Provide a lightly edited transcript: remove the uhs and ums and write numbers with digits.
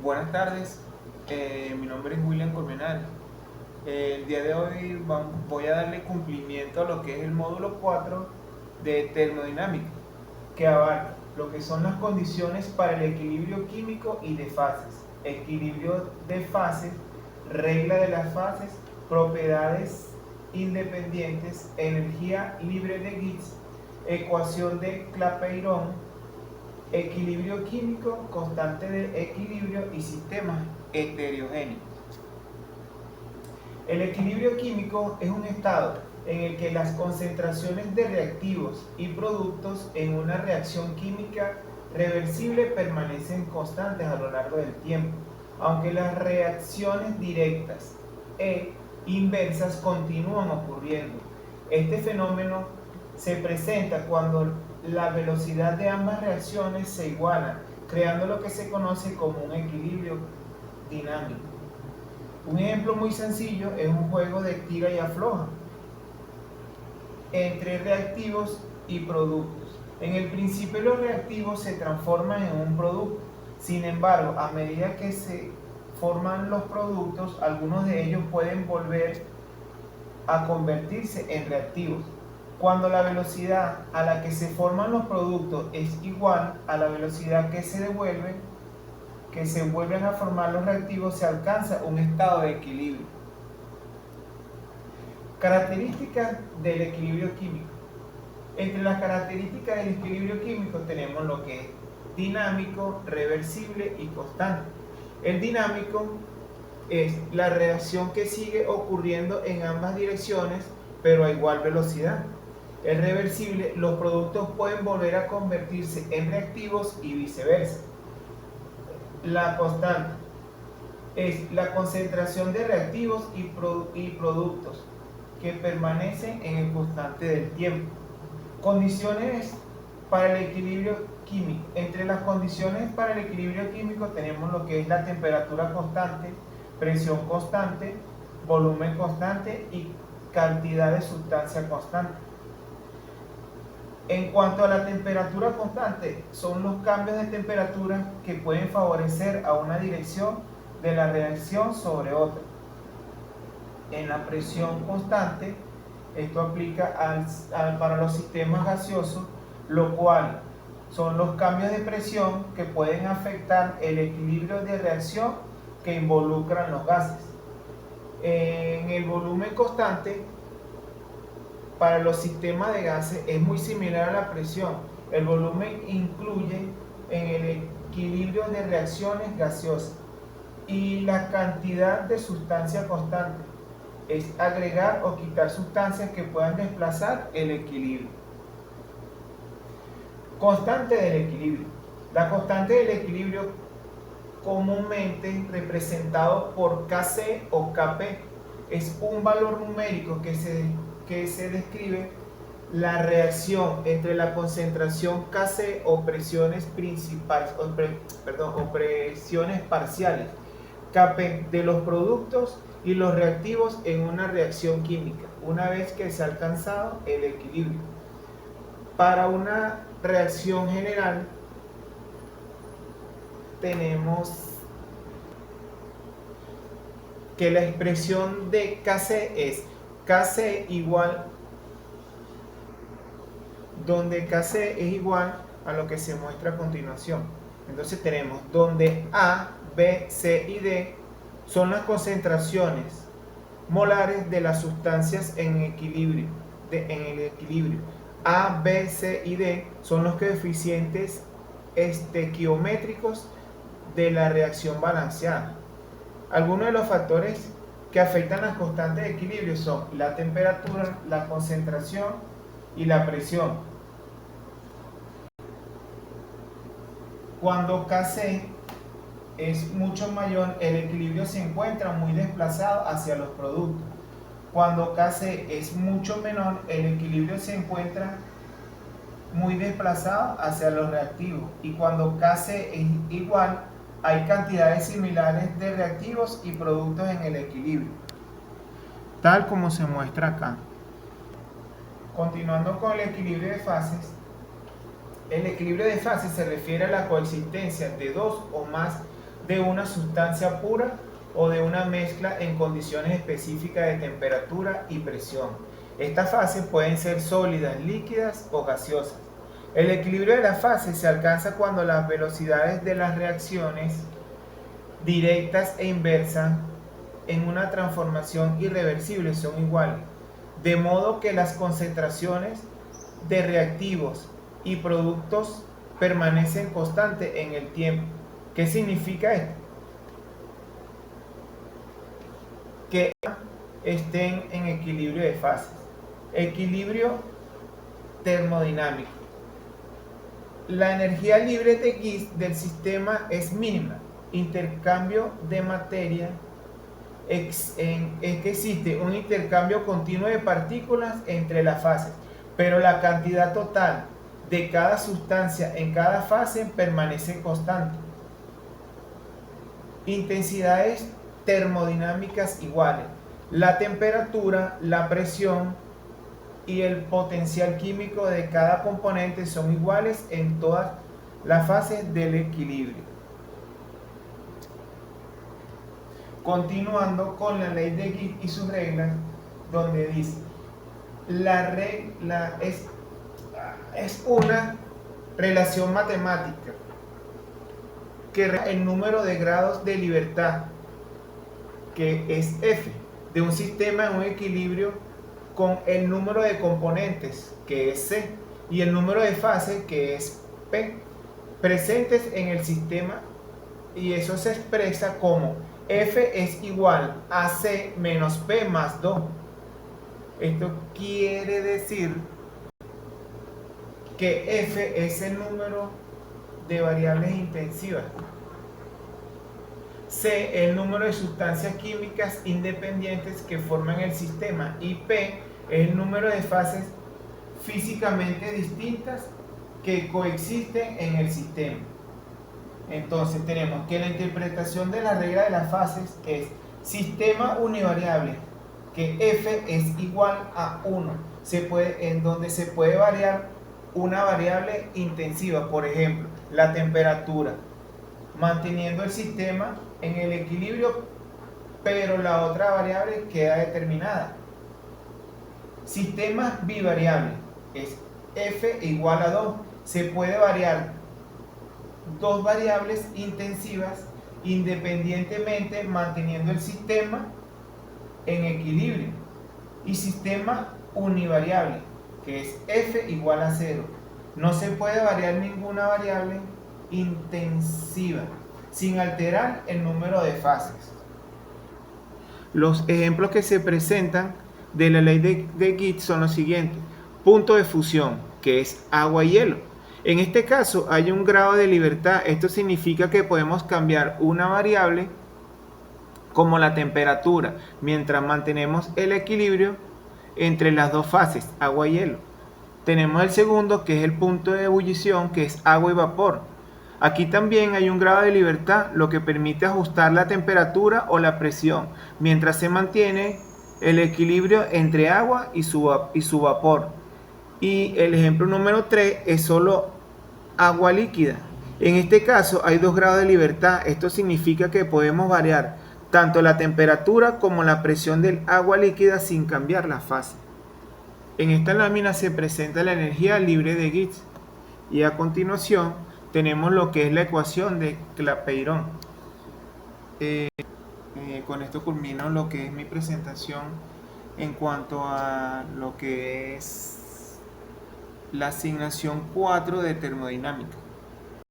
Buenas tardes, mi nombre es William Colmenares. El día de hoy voy a darle cumplimiento a lo que es el módulo 4 de termodinámica, que abarca lo que son las condiciones para el equilibrio químico y de fases, equilibrio de fases, regla de las fases, propiedades independientes, energía libre de Gibbs, ecuación de Clapeyron, equilibrio químico, constante de equilibrio y sistemas heterogéneos. El equilibrio químico es un estado en el que las concentraciones de reactivos y productos en una reacción química reversible permanecen constantes a lo largo del tiempo, aunque las reacciones directas e inversas continúan ocurriendo. Este fenómeno se presenta cuando la velocidad de ambas reacciones se igualan, creando lo que se conoce como un equilibrio dinámico. Un ejemplo muy sencillo es un juego de tira y afloja entre reactivos y productos. En el principio los reactivos se transforman en un producto. Sin embargo, a medida que se forman los productos, algunos de ellos pueden volver a convertirse en reactivos. Cuando la velocidad a la que se forman los productos es igual a la velocidad que se vuelven a formar los reactivos, se alcanza un estado de equilibrio. Características del equilibrio químico. Entre las características del equilibrio químico tenemos lo que es dinámico, reversible y constante. El dinámico es la reacción que sigue ocurriendo en ambas direcciones, pero a igual velocidad. El reversible, los productos pueden volver a convertirse en reactivos y viceversa. La constante es la concentración de reactivos y productos que permanecen en el constante del tiempo. Condiciones para el equilibrio químico. Entre las condiciones para el equilibrio químico tenemos lo que es la temperatura constante, presión constante, volumen constante y cantidad de sustancia constante. En cuanto a la temperatura constante, son los cambios de temperatura que pueden favorecer a una dirección de la reacción sobre otra. En la presión constante, esto aplica para los sistemas gaseosos, lo cual son los cambios de presión que pueden afectar el equilibrio de reacción que involucran los gases. En el volumen constante, para los sistemas de gases es muy similar a la presión. El volumen incluye en el equilibrio de reacciones gaseosas. Y la cantidad de sustancia constante es agregar o quitar sustancias que puedan desplazar el equilibrio. Constante del equilibrio. La constante del equilibrio, comúnmente representado por Kc o Kp, es un valor numérico que se describe la reacción entre la concentración Kc o presiones principales, o presiones parciales Kp de los productos y los reactivos en una reacción química, una vez que se ha alcanzado el equilibrio. Para una reacción general tenemos que la expresión de Kc es Kc igual, donde Kc es igual a lo que se muestra a continuación. Entonces tenemos donde A, B, C y D son las concentraciones molares de las sustancias en el equilibrio. A, B, C y D son los coeficientes estequiométricos de la reacción balanceada. Algunos de los factores que afectan las constantes de equilibrio son la temperatura, la concentración y la presión. Cuando Kc es mucho mayor, el equilibrio se encuentra muy desplazado hacia los productos. Cuando Kc es mucho menor, el equilibrio se encuentra muy desplazado hacia los reactivos. Y cuando Kc es igual, hay cantidades similares de reactivos y productos en el equilibrio, tal como se muestra acá. Continuando con el equilibrio de fases, el equilibrio de fases se refiere a la coexistencia de dos o más de una sustancia pura o de una mezcla en condiciones específicas de temperatura y presión. Estas fases pueden ser sólidas, líquidas o gaseosas. El equilibrio de las fases se alcanza cuando las velocidades de las reacciones directas e inversas en una transformación irreversible son iguales, de modo que las concentraciones de reactivos y productos permanecen constantes en el tiempo. ¿Qué significa esto? Que estén en equilibrio de fases. Equilibrio termodinámico. La energía libre de Gibbs del sistema es mínima. Intercambio de materia es que existe un intercambio continuo de partículas entre las fases, pero la cantidad total de cada sustancia en cada fase permanece constante. Intensidades termodinámicas iguales. La temperatura, la presión y el potencial químico de cada componente son iguales en todas las fases del equilibrio. Continuando con la ley de Gibbs y sus reglas, donde dice, la regla es una relación matemática que el número de grados de libertad, que es F, de un sistema en un equilibrio con el número de componentes, que es C, y el número de fases, que es P, presentes en el sistema, y eso se expresa como F es igual a C menos P más 2. Esto quiere decir que F es el número de variables intensivas, C el número de sustancias químicas independientes que forman el sistema y P es el número de fases físicamente distintas que coexisten en el sistema. Entonces tenemos que la interpretación de la regla de las fases es sistema univariable, que F es igual a 1, en donde se puede variar una variable intensiva, por ejemplo, la temperatura, manteniendo el sistema en el equilibrio, pero la otra variable queda determinada. Sistema bivariable es F igual a 2, se puede variar dos variables intensivas independientemente manteniendo el sistema en equilibrio. Y sistema univariable, que es F igual a 0, no se puede variar ninguna variable intensiva sin alterar el número de fases. Los ejemplos que se presentan de la ley de Gibbs son los siguientes. Punto de fusión, que es agua y hielo. En este caso hay un grado de libertad. Esto significa que podemos cambiar una variable como la temperatura mientras mantenemos el equilibrio entre las dos fases, agua y hielo. Tenemos el segundo, que es el punto de ebullición, que es agua y vapor. Aquí también hay un grado de libertad, lo que permite ajustar la temperatura o la presión mientras se mantiene el equilibrio entre agua y su vapor. Y el ejemplo número 3 es solo agua líquida. En este caso hay dos grados de libertad. Esto significa que podemos variar tanto la temperatura como la presión del agua líquida sin cambiar la fase. En esta lámina se presenta la energía libre de Gibbs y a continuación tenemos lo que es la ecuación de Clapeyron. Con esto culmino lo que es mi presentación en cuanto a lo que es la asignación 4 de termodinámica.